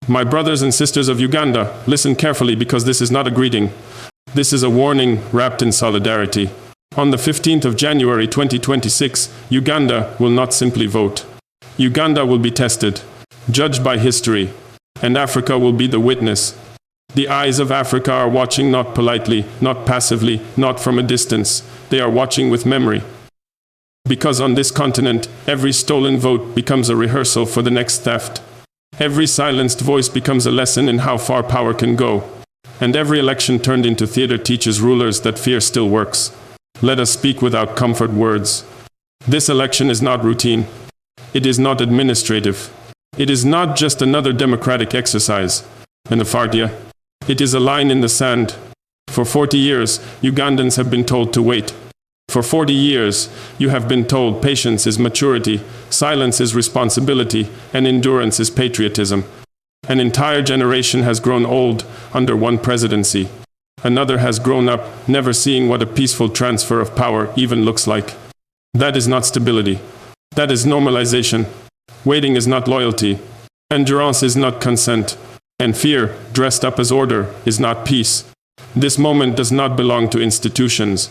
My brothers and sisters of Uganda, listen carefully because this is not a greeting. This is a warning wrapped in solidarity. On the 15th of January 2026, Uganda will not simply vote. Uganda will be tested, judged by history, and Africa will be the witness. The eyes of Africa are watching not politely, not passively, not from a distance. They are watching with memory. Because on this continent, every stolen vote becomes a rehearsal for the next theft. Every silenced voice becomes a lesson in how far power can go. And every election turned into theater teaches rulers that fear still works. Let us speak without comfort words. This election is not routine. It is not administrative. It is not just another democratic exercise. It is a line in the sand. For 40 years, Ugandans have been told to wait. For 40 years, you have been told patience is maturity, silence is responsibility, and endurance is patriotism. An entire generation has grown old under one presidency. Another has grown up, never seeing what a peaceful transfer of power even looks like. That is not stability. That is normalization. Waiting is not loyalty. Endurance is not consent. And fear, dressed up as order, is not peace. This moment does not belong to institutions.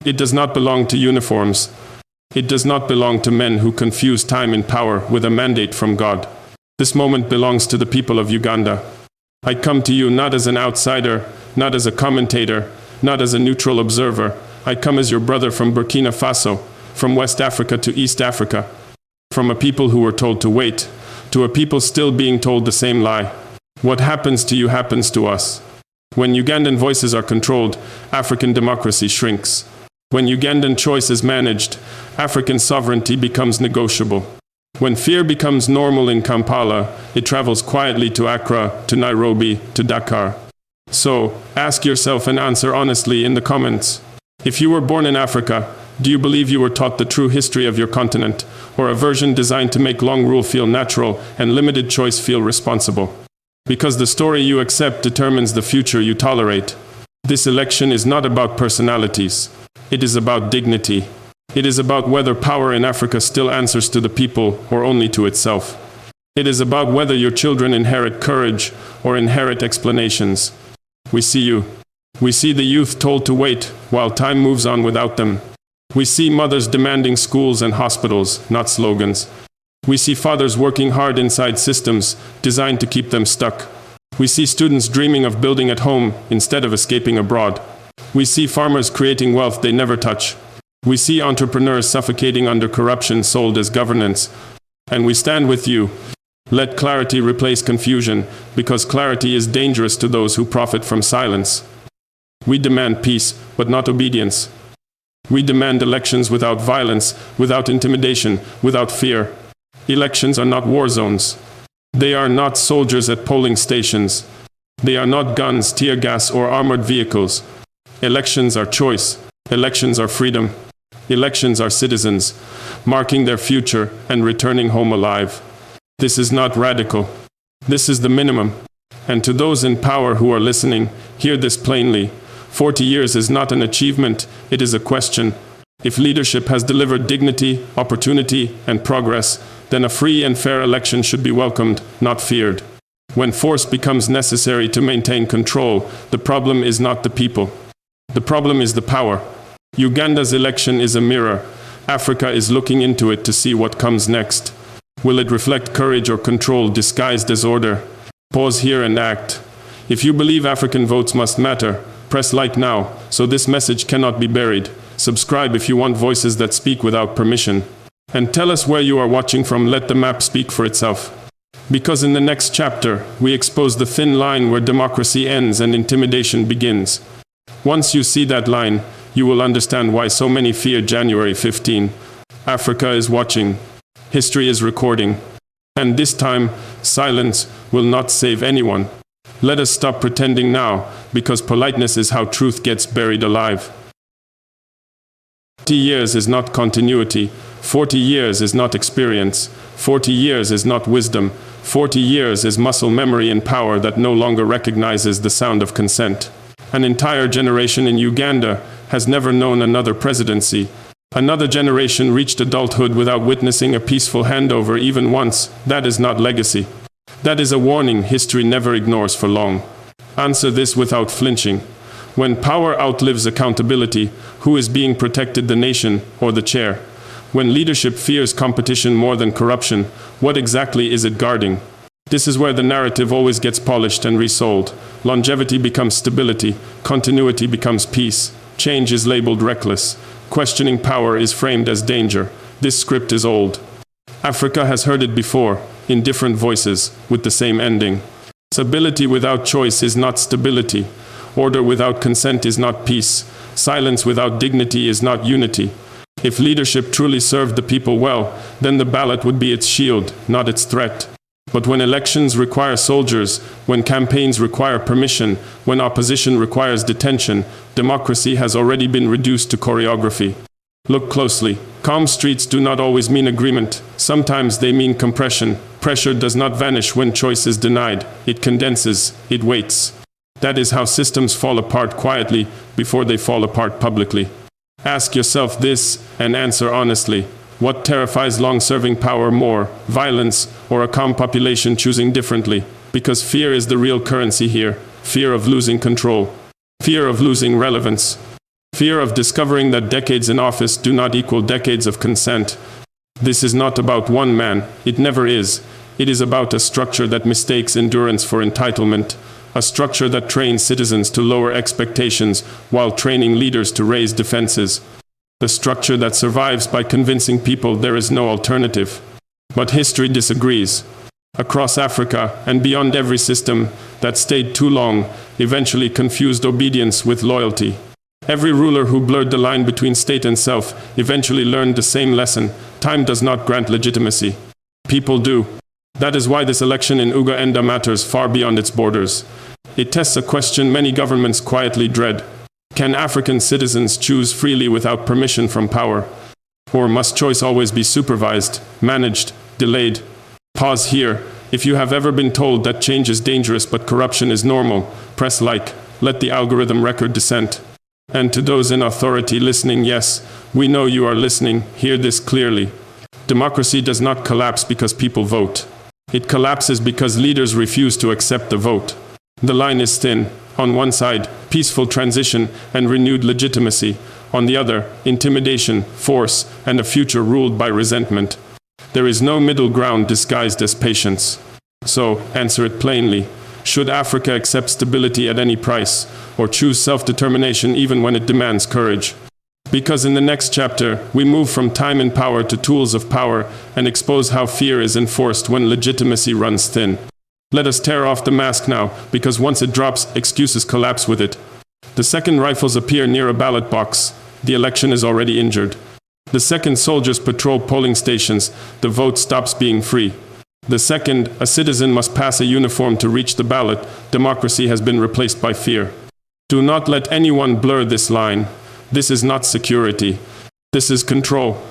It does not belong to uniforms. It does not belong to men who confuse time and power with a mandate from God. This moment belongs to the people of Uganda. I come to you not as an outsider, not as a commentator, not as a neutral observer. I come as your brother from Burkina Faso, from West Africa to East Africa, from a people who were told to wait, to a people still being told the same lie. What happens to you happens to us. When Ugandan voices are controlled, African democracy shrinks. When Ugandan choice is managed, African sovereignty becomes negotiable. When fear becomes normal in Kampala, it travels quietly to Accra, to Nairobi, to Dakar. So, ask yourself and answer honestly in the comments. If you were born in Africa, do you believe you were taught the true history of your continent, or a version designed to make long rule feel natural and limited choice feel responsible? Because the story you accept determines the future you tolerate. This election is not about personalities. It is about dignity. It is about whether power in Africa still answers to the people or only to itself. It is about whether your children inherit courage or inherit explanations. We see you. We see the youth told to wait while time moves on without them. We see mothers demanding schools and hospitals, not slogans. We see fathers working hard inside systems designed to keep them stuck. We see students dreaming of building at home instead of escaping abroad. We see farmers creating wealth they never touch. We see entrepreneurs suffocating under corruption sold as governance. And we stand with you. Let clarity replace confusion, because clarity is dangerous to those who profit from silence. We demand peace, but not obedience. We demand elections without violence, without intimidation, without fear. Elections are not war zones. They are not soldiers at polling stations. They are not guns, tear gas, or armored vehicles. Elections are choice. Elections are freedom. Elections are citizens, marking their future and returning home alive. This is not radical. This is the minimum. And to those in power who are listening, hear this plainly. 40 years is not an achievement, it is a question. If leadership has delivered dignity, opportunity, and progress, then a free and fair election should be welcomed, not feared. When force becomes necessary to maintain control, the problem is not the people. The problem is the power. Uganda's election is a mirror. Africa is looking into it to see what comes next. Will it reflect courage or control disguised as order? Pause here and act. If you believe African votes must matter, press like now, so this message cannot be buried. Subscribe if you want voices that speak without permission. And tell us where you are watching from. Let the map speak for itself. Because in the next chapter, we expose the thin line where democracy ends and intimidation begins. Once you see that line, you will understand why so many fear January 15. Africa is watching. History is recording. And this time, silence will not save anyone. Let us stop pretending now, because politeness is how truth gets buried alive. 40 years is not continuity. 40 years is not experience. 40 years is not wisdom. 40 years is muscle memory and power that no longer recognizes the sound of consent. An entire generation in Uganda has never known another presidency. Another generation reached adulthood without witnessing a peaceful handover even once. That is not legacy. That is a warning history never ignores for long. Answer this without flinching. When power outlives accountability, who is being protected, the nation or the chair? When leadership fears competition more than corruption, what exactly is it guarding? This is where the narrative always gets polished and resold. Longevity becomes stability, continuity becomes peace, change is labeled reckless, questioning power is framed as danger. This script is old. Africa has heard it before, in different voices, with the same ending. Stability without choice is not stability. Order without consent is not peace. Silence without dignity is not unity. If leadership truly served the people well, then the ballot would be its shield, not its threat. But when elections require soldiers, when campaigns require permission, when opposition requires detention, democracy has already been reduced to choreography. Look closely. Calm streets do not always mean agreement. Sometimes they mean compression. Pressure does not vanish when choice is denied. It condenses. It waits. That is how systems fall apart quietly before they fall apart publicly. Ask yourself this and answer honestly. What terrifies long-serving power more, violence or a calm population choosing differently? Because fear is the real currency here. Fear of losing control. Fear of losing relevance. Fear of discovering that decades in office do not equal decades of consent. This is not about one man. It never is. It is about a structure that mistakes endurance for entitlement. A structure that trains citizens to lower expectations while training leaders to raise defenses. The structure that survives by convincing people there is no alternative. But history disagrees. Across Africa and beyond, every system that stayed too long eventually confused obedience with loyalty. Every ruler who blurred the line between state and self eventually learned the same lesson: time does not grant legitimacy. People do. That is why this election in Uganda matters far beyond its borders. It tests a question many governments quietly dread. Can African citizens choose freely without permission from power? Or must choice always be supervised, managed, delayed? Pause here. If you have ever been told that change is dangerous but corruption is normal, press like. Let the algorithm record dissent. And to those in authority listening, yes, we know you are listening. Hear this clearly. Democracy does not collapse because people vote. It collapses because leaders refuse to accept the vote. The line is thin. On one side, peaceful transition and renewed legitimacy. On the other, intimidation, force, and a future ruled by resentment. There is no middle ground disguised as patience. So, answer it plainly. Should Africa accept stability at any price, or choose self-determination even when it demands courage? Because in the next chapter, we move from time and power to tools of power and expose how fear is enforced when legitimacy runs thin. Let us tear off the mask now, because once it drops, excuses collapse with it. The second rifles appear near a ballot box, the election is already injured. The second soldiers patrol polling stations, the vote stops being free. The second, a citizen must pass a uniform to reach the ballot, democracy has been replaced by fear. Do not let anyone blur this line. This is not security. This is control.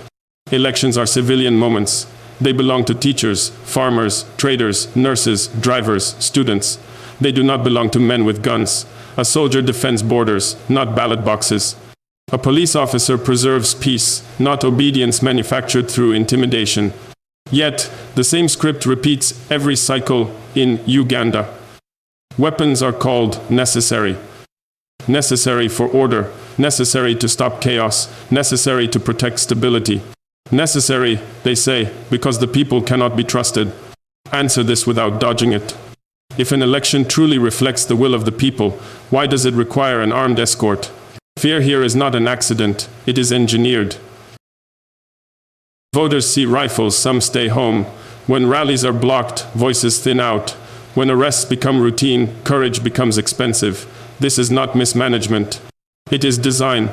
Elections are civilian moments. They belong to teachers, farmers, traders, nurses, drivers, students. They do not belong to men with guns. A soldier defends borders, not ballot boxes. A police officer preserves peace, not obedience manufactured through intimidation. Yet, the same script repeats every cycle in Uganda. Weapons are called necessary. Necessary for order, necessary to stop chaos, necessary to protect stability. Necessary, they say, because the people cannot be trusted. Answer this without dodging it. If an election truly reflects the will of the people, why does it require an armed escort? Fear here is not an accident, it is engineered. Voters see rifles, some stay home. When rallies are blocked, voices thin out. When arrests become routine, courage becomes expensive. This is not mismanagement. It is design.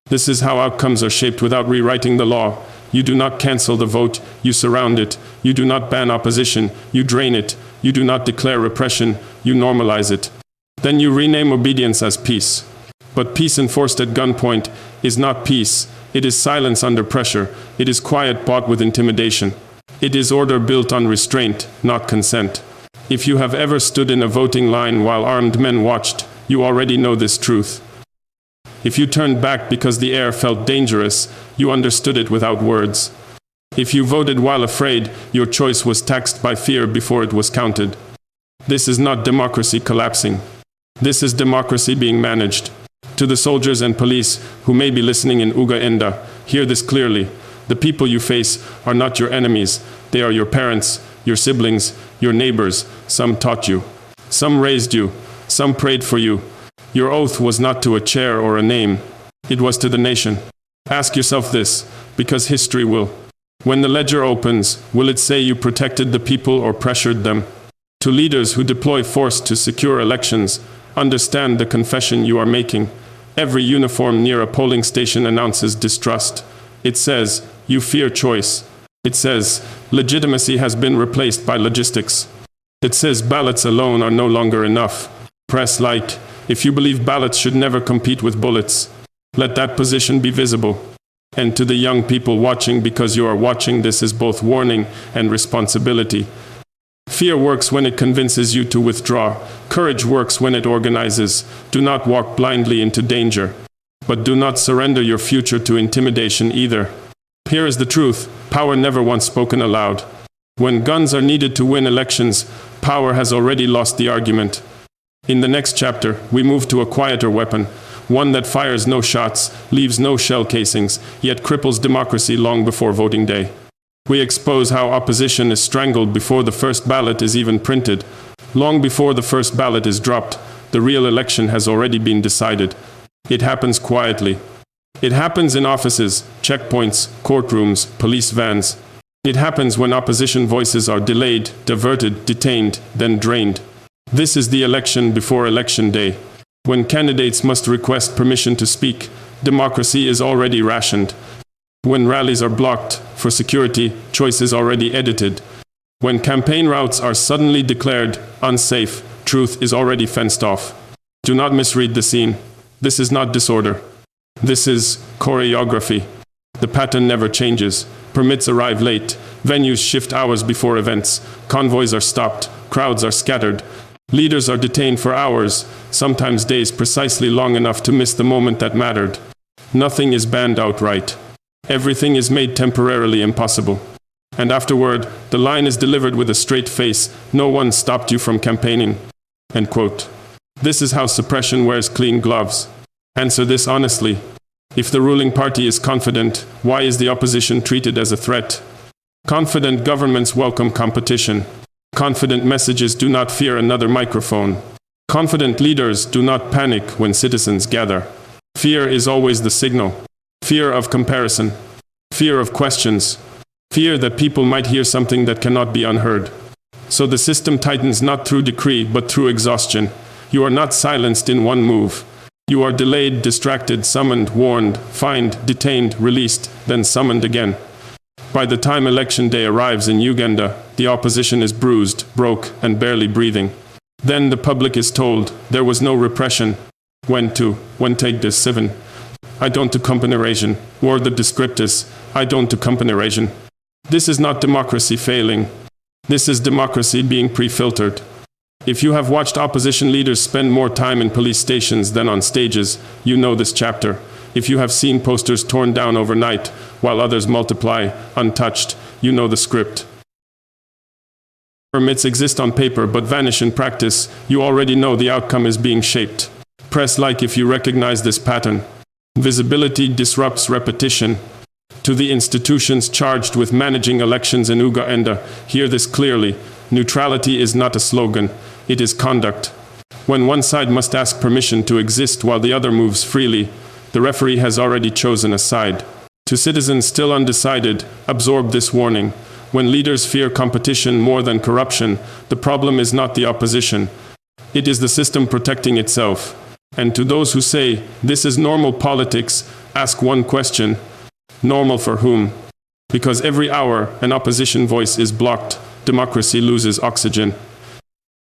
This is how outcomes are shaped without rewriting the law. You do not cancel the vote, you surround it. You do not ban opposition, you drain it. You do not declare repression, you normalize it. Then you rename obedience as peace. But peace enforced at gunpoint is not peace. It is silence under pressure. It is quiet bought with intimidation. It is order built on restraint, not consent. If you have ever stood in a voting line while armed men watched, you already know this truth. If you turned back because the air felt dangerous, you understood it without words. If you voted while afraid, your choice was taxed by fear before it was counted. This is not democracy collapsing. This is democracy being managed. To the soldiers and police who may be listening in Uganda, hear this clearly. The people you face are not your enemies. They are your parents, your siblings, your neighbors. Some taught you. Some raised you. Some prayed for you. Your oath was not to a chair or a name. It was to the nation. Ask yourself this, because history will. When the ledger opens, will it say you protected the people or pressured them? To leaders who deploy force to secure elections, understand the confession you are making. Every uniform near a polling station announces distrust. It says, you fear choice. It says, legitimacy has been replaced by logistics. It says ballots alone are no longer enough. Press like, if you believe ballots should never compete with bullets. Let that position be visible. And to the young people watching, because you are watching, this is both warning and responsibility. Fear works when it convinces you to withdraw. Courage works when it organizes. Do not walk blindly into danger. But do not surrender your future to intimidation either. Here is the truth. Power never once spoken aloud. When guns are needed to win elections, power has already lost the argument. In the next chapter, we move to a quieter weapon. One that fires no shots, leaves no shell casings, yet cripples democracy long before voting day. We expose how opposition is strangled before the first ballot is even printed. Long before the first ballot is dropped, the real election has already been decided. It happens quietly. It happens in offices, checkpoints, courtrooms, police vans. It happens when opposition voices are delayed, diverted, detained, then drained. This is the election before election day. When candidates must request permission to speak, democracy is already rationed. When rallies are blocked for security, choice is already edited. When campaign routes are suddenly declared unsafe, truth is already fenced off. Do not misread the scene. This is not disorder. This is choreography. The pattern never changes. Permits arrive late. Venues shift hours before events. Convoys are stopped. Crowds are scattered. Leaders are detained for hours, sometimes days, precisely long enough to miss the moment that mattered. Nothing is banned outright. Everything is made temporarily impossible. And afterward, the line is delivered with a straight face. No one stopped you from campaigning. End quote. This is how suppression wears clean gloves. Answer this honestly. If the ruling party is confident, why is the opposition treated as a threat? Confident governments welcome competition. Confident messages do not fear another microphone. Confident leaders do not panic when citizens gather. Fear is always the signal. Fear of comparison. Fear of questions. Fear that people might hear something that cannot be unheard. So the system tightens not through decree but through exhaustion. You are not silenced in one move. You are delayed, distracted, summoned, warned, fined, detained, released, then summoned again. By the time election day arrives in Uganda, the opposition is bruised, broke, and barely breathing. Then the public is told there was no repression. When take this 7. I don't to companionation, or the descriptus, I don't to companionation. This is not democracy failing. This is democracy being pre-filtered. If you have watched opposition leaders spend more time in police stations than on stages, you know this chapter. If you have seen posters torn down overnight, while others multiply, untouched, you know the script. Permits exist on paper but vanish in practice, you already know the outcome is being shaped. Press like if you recognize this pattern. Visibility disrupts repetition. To the institutions charged with managing elections in Uganda, hear this clearly. Neutrality is not a slogan, it is conduct. When one side must ask permission to exist while the other moves freely, the referee has already chosen a side. To citizens still undecided, absorb this warning. When leaders fear competition more than corruption, the problem is not the opposition. It is the system protecting itself. And to those who say, this is normal politics, ask one question. Normal for whom? Because every hour an opposition voice is blocked, democracy loses oxygen.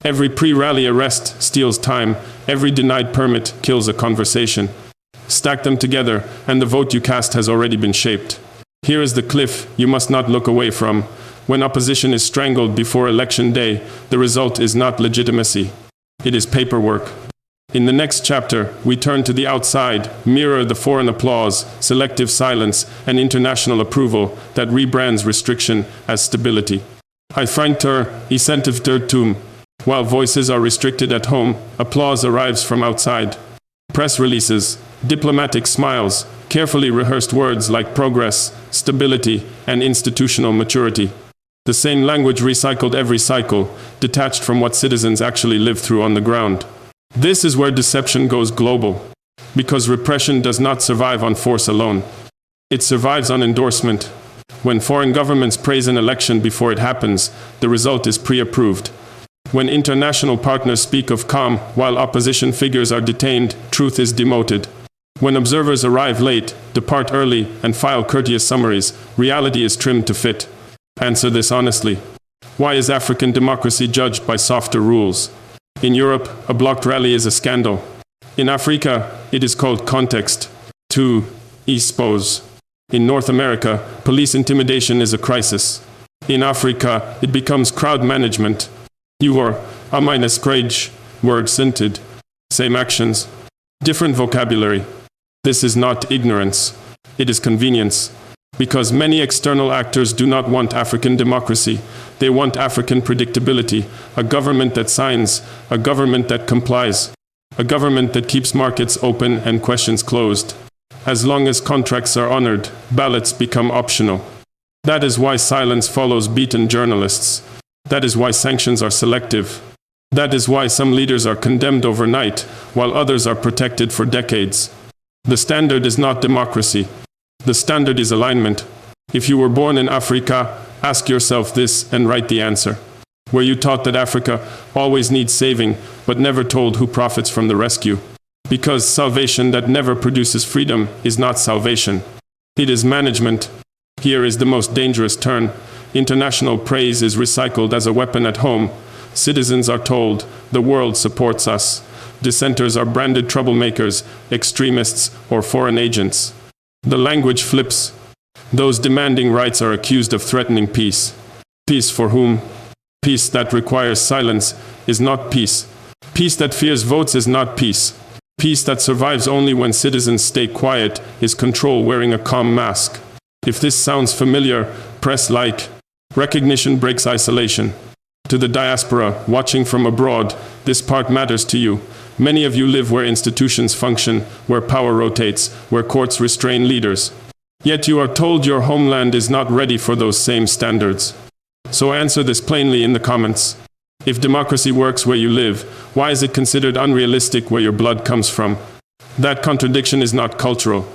Every pre-rally arrest steals time. Every denied permit kills a conversation. Stack them together, and the vote you cast has already been shaped. Here is the cliff you must not look away from. When opposition is strangled before election day, the result is not legitimacy. It is paperwork. In the next chapter, we turn to the outside, mirror the foreign applause, selective silence, and international approval that rebrands restriction as stability. While voices are restricted at home, applause arrives from outside. Press releases, diplomatic smiles, carefully rehearsed words like progress, stability, and institutional maturity. The same language recycled every cycle, detached from what citizens actually live through on the ground. This is where deception goes global, because repression does not survive on force alone. It survives on endorsement. When foreign governments praise an election before it happens, the result is pre-approved. When international partners speak of calm while opposition figures are detained, truth is demoted. When observers arrive late, depart early, and file courteous summaries, reality is trimmed to fit. Answer this honestly. Why is African democracy judged by softer rules? In Europe, a blocked rally is a scandal. In Africa, it is called context. To expose. In North America, police intimidation is a crisis. In Africa, it becomes crowd management. You are a minus courage, word scented. Same actions, different vocabulary. This is not ignorance, it is convenience. Because many external actors do not want African democracy. They want African predictability, a government that signs, a government that complies, a government that keeps markets open and questions closed. As long as contracts are honored, ballots become optional. That is why silence follows beaten journalists. That is why sanctions are selective. That is why some leaders are condemned overnight, while others are protected for decades. The standard is not democracy. The standard is alignment. If you were born in Africa, ask yourself this and write the answer. Were you taught that Africa always needs saving, but never told who profits from the rescue? Because salvation that never produces freedom is not salvation. It is management. Here is the most dangerous turn. International praise is recycled as a weapon at home. Citizens are told, the world supports us. Dissenters are branded troublemakers, extremists, or foreign agents. The language flips. Those demanding rights are accused of threatening peace. Peace for whom? Peace that requires silence is not peace. Peace that fears votes is not peace. Peace that survives only when citizens stay quiet is control wearing a calm mask. If this sounds familiar, press like. Recognition breaks isolation. To the diaspora, watching from abroad, this part matters to you. Many of you live where institutions function, where power rotates, where courts restrain leaders. Yet you are told your homeland is not ready for those same standards. So answer this plainly in the comments. If democracy works where you live, why is it considered unrealistic where your blood comes from? That contradiction is not cultural.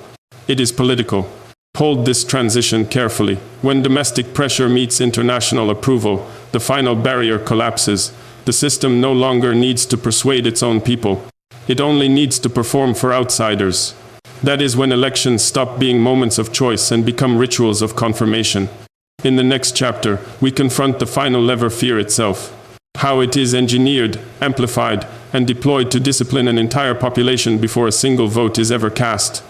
It is political. Hold this transition carefully. When domestic pressure meets international approval, the final barrier collapses. The system no longer needs to persuade its own people. It only needs to perform for outsiders. That is when elections stop being moments of choice and become rituals of confirmation. In the next chapter, we confront the final lever, fear itself. How it is engineered, amplified, and deployed to discipline an entire population before a single vote is ever cast.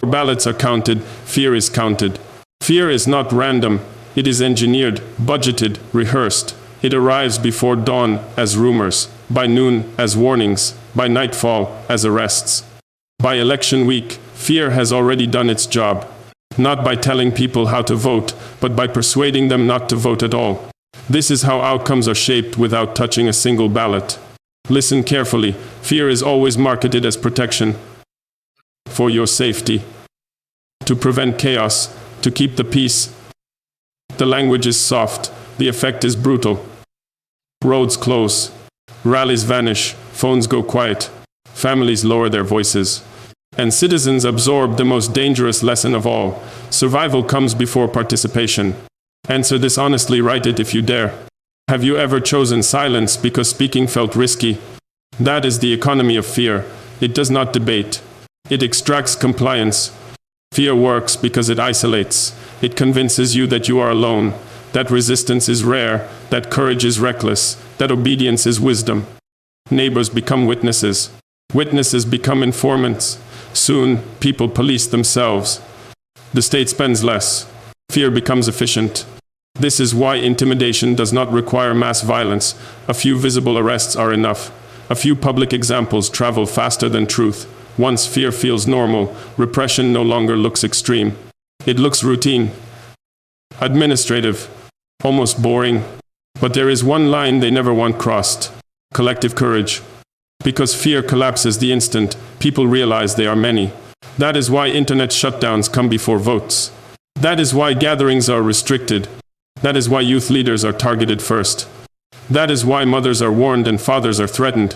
Ballots are counted, fear is counted. Fear is not random. It is engineered, budgeted, rehearsed. It arrives before dawn as rumors, by noon as warnings, by nightfall as arrests. By election week, fear has already done its job. Not by telling people how to vote, but by persuading them not to vote at all. This is how outcomes are shaped without touching a single ballot. Listen carefully. Fear is always marketed as protection. For your safety. To prevent chaos. To keep the peace. The language is soft. The effect is brutal. Roads close. Rallies vanish. Phones go quiet. Families lower their voices. And citizens absorb the most dangerous lesson of all. Survival comes before participation. Answer this honestly, write it if you dare. Have you ever chosen silence because speaking felt risky? That is the economy of fear. It does not debate. It extracts compliance. Fear works because it isolates. It convinces you that you are alone, that resistance is rare, that courage is reckless, that obedience is wisdom. Neighbors become witnesses. Witnesses become informants. Soon, people police themselves. The state spends less. Fear becomes efficient. This is why intimidation does not require mass violence. A few visible arrests are enough. A few public examples travel faster than truth. Once fear feels normal, repression no longer looks extreme. It looks routine, administrative, almost boring. But there is one line they never want crossed: collective courage. Because fear collapses the instant people realize they are many. That is why internet shutdowns come before votes. That is why gatherings are restricted. That is why youth leaders are targeted first. That is why mothers are warned and fathers are threatened.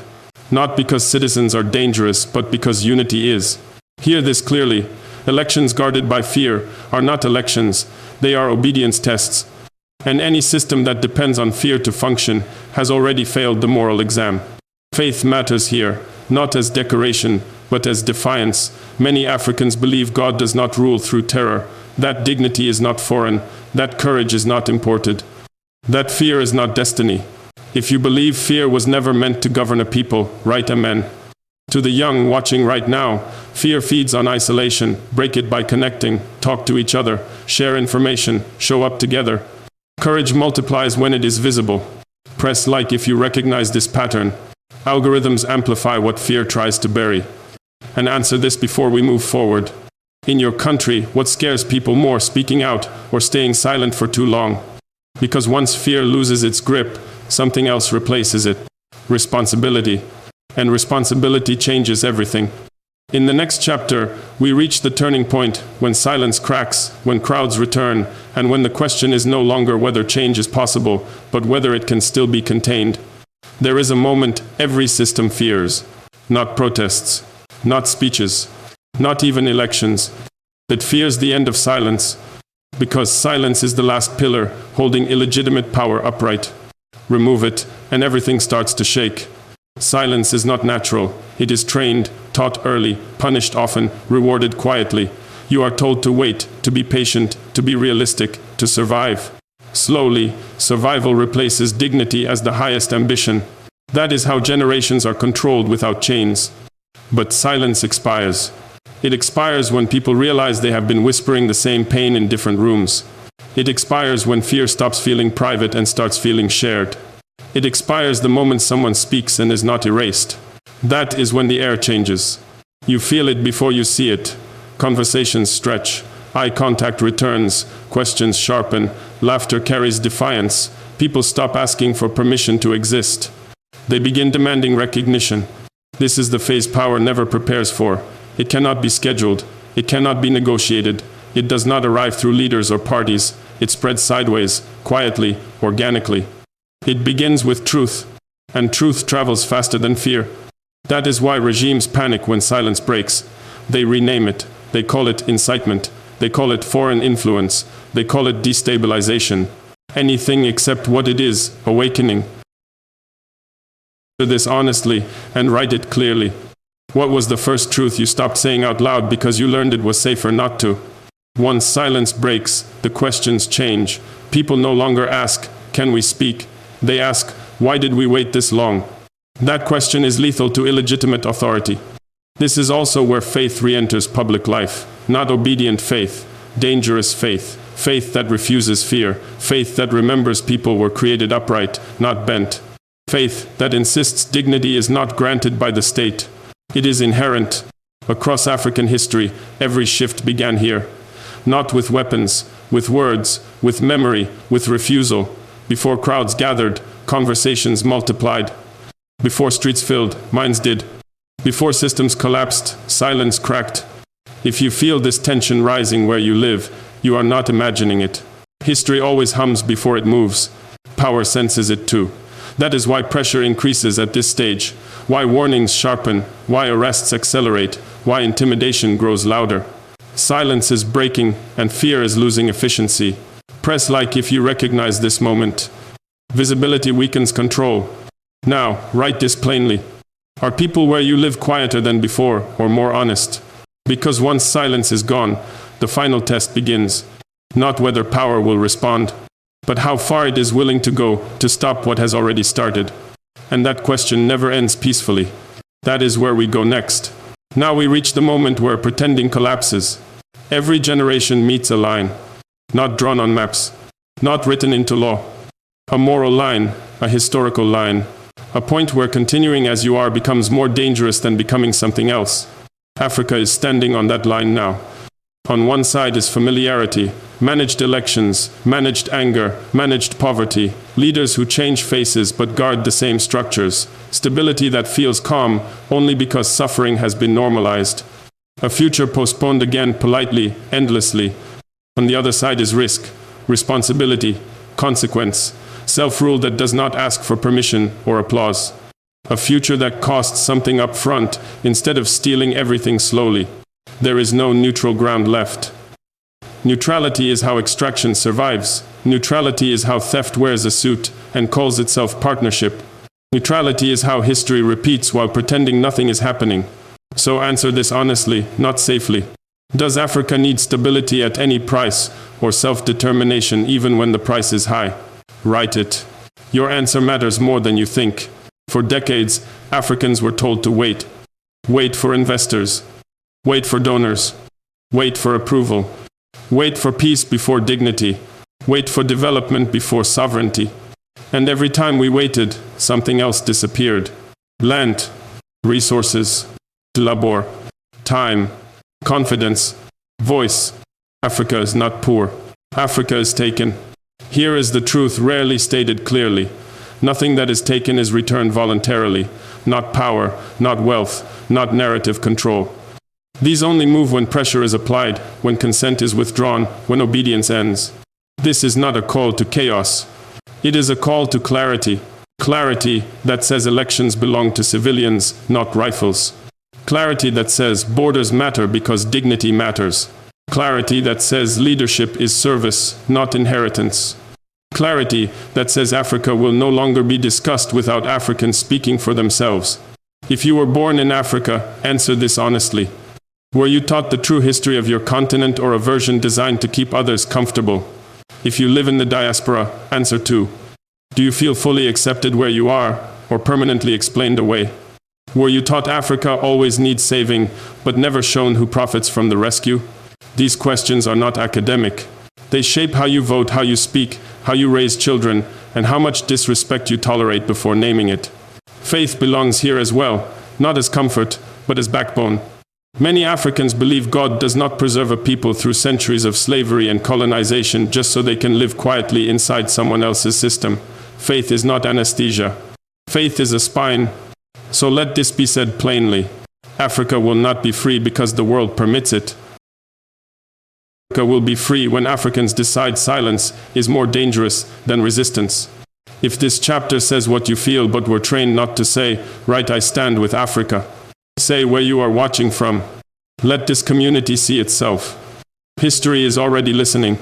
Not because citizens are dangerous, but because unity is. Hear this clearly. Elections guarded by fear are not elections. They are obedience tests. And any system that depends on fear to function has already failed the moral exam. Faith matters here, not as decoration, but as defiance. Many Africans believe God does not rule through terror. That dignity is not foreign. That courage is not imported. That fear is not destiny. If you believe fear was never meant to govern a people, write amen. To the young watching right now, fear feeds on isolation. Break it by connecting, talk to each other, share information, show up together. Courage multiplies when it is visible. Press like if you recognize this pattern. Algorithms amplify what fear tries to bury. And answer this before we move forward. In your country, what scares people more, speaking out or staying silent for too long? Because once fear loses its grip, something else replaces it. Responsibility. And responsibility changes everything. In the next chapter, we reach the turning point when silence cracks, when crowds return, and when the question is no longer whether change is possible, but whether it can still be contained. There is a moment every system fears. Not protests, not speeches, not even elections. It fears the end of silence, because silence is the last pillar holding illegitimate power upright. Remove it, and everything starts to shake. Silence is not natural. It is trained, taught early, punished often, rewarded quietly. You are told to wait, to be patient, to be realistic, to survive. Slowly, survival replaces dignity as the highest ambition. That is how generations are controlled without chains. But silence expires. It expires when people realize they have been whispering the same pain in different rooms. It expires when fear stops feeling private and starts feeling shared. It expires the moment someone speaks and is not erased. That is when the air changes. You feel it before you see it. Conversations stretch. Eye contact returns. Questions sharpen. Laughter carries defiance. People stop asking for permission to exist. They begin demanding recognition. This is the phase power never prepares for. It cannot be scheduled. It cannot be negotiated. It does not arrive through leaders or parties. It spreads sideways, quietly, organically. It begins with truth, and truth travels faster than fear. That is why regimes panic when silence breaks. They rename it. They call it incitement. They call it foreign influence. They call it destabilization. Anything except what it is, awakening. Do this honestly, and write it clearly. What was the first truth you stopped saying out loud because you learned it was safer not to? Once silence breaks, the questions change. People no longer ask, "Can we speak?" They ask, "Why did we wait this long?" That question is lethal to illegitimate authority. This is also where faith re-enters public life. Not obedient faith, dangerous faith. Faith that refuses fear. Faith that remembers people were created upright, not bent. Faith that insists dignity is not granted by the state. It is inherent. Across African history, every shift began here. Not with weapons, with words, with memory, with refusal. Before crowds gathered, conversations multiplied. Before streets filled, minds did. Before systems collapsed, silence cracked. If you feel this tension rising where you live, you are not imagining it. History always hums before it moves. Power senses it too. That is why pressure increases at this stage, why warnings sharpen, why arrests accelerate, why intimidation grows louder. Silence is breaking, and fear is losing efficiency. Press like if you recognize this moment. Visibility weakens control. Now, write this plainly. Are people where you live quieter than before, or more honest? Because once silence is gone, the final test begins. Not whether power will respond, but how far it is willing to go to stop what has already started. And that question never ends peacefully. That is where we go next. Now we reach the moment where pretending collapses. Every generation meets a line, not drawn on maps, not written into law. A moral line, a historical line, a point where continuing as you are becomes more dangerous than becoming something else. Africa is standing on that line now. On one side is familiarity, managed elections, managed anger, managed poverty, leaders who change faces but guard the same structures, stability that feels calm only because suffering has been normalized, a future postponed again politely, endlessly. On the other side is risk, responsibility, consequence, self-rule that does not ask for permission or applause, a future that costs something up front instead of stealing everything slowly. There is no neutral ground left. Neutrality is how extraction survives. Neutrality is how theft wears a suit and calls itself partnership. Neutrality is how history repeats while pretending nothing is happening. So answer this honestly, not safely. Does Africa need stability at any price, or self-determination even when the price is high? Write it. Your answer matters more than you think. For decades, Africans were told to wait. Wait for investors. Wait for donors. Wait for approval. Wait for peace before dignity. Wait for development before sovereignty. And every time we waited, something else disappeared. Land, resources, labor, time, confidence, voice. Africa is not poor. Africa is taken. Here is the truth rarely stated clearly. Nothing that is taken is returned voluntarily. Not power, not wealth, not narrative control. These only move when pressure is applied, when consent is withdrawn, when obedience ends. This is not a call to chaos. It is a call to clarity. Clarity that says elections belong to civilians, not rifles. Clarity that says borders matter because dignity matters. Clarity that says leadership is service, not inheritance. Clarity that says Africa will no longer be discussed without Africans speaking for themselves. If you were born in Africa, answer this honestly. Were you taught the true history of your continent or a version designed to keep others comfortable? If you live in the diaspora, answer too. Do you feel fully accepted where you are, or permanently explained away? Were you taught Africa always needs saving, but never shown who profits from the rescue? These questions are not academic. They shape how you vote, how you speak, how you raise children, and how much disrespect you tolerate before naming it. Faith belongs here as well, not as comfort, but as backbone. Many Africans believe God does not preserve a people through centuries of slavery and colonization just so they can live quietly inside someone else's system. Faith is not anesthesia. Faith is a spine. So let this be said plainly. Africa will not be free because the world permits it. Africa will be free when Africans decide silence is more dangerous than resistance. If this chapter says what you feel but were trained not to say, write I stand with Africa. Say where you are watching from. Let this community see itself. History is already listening.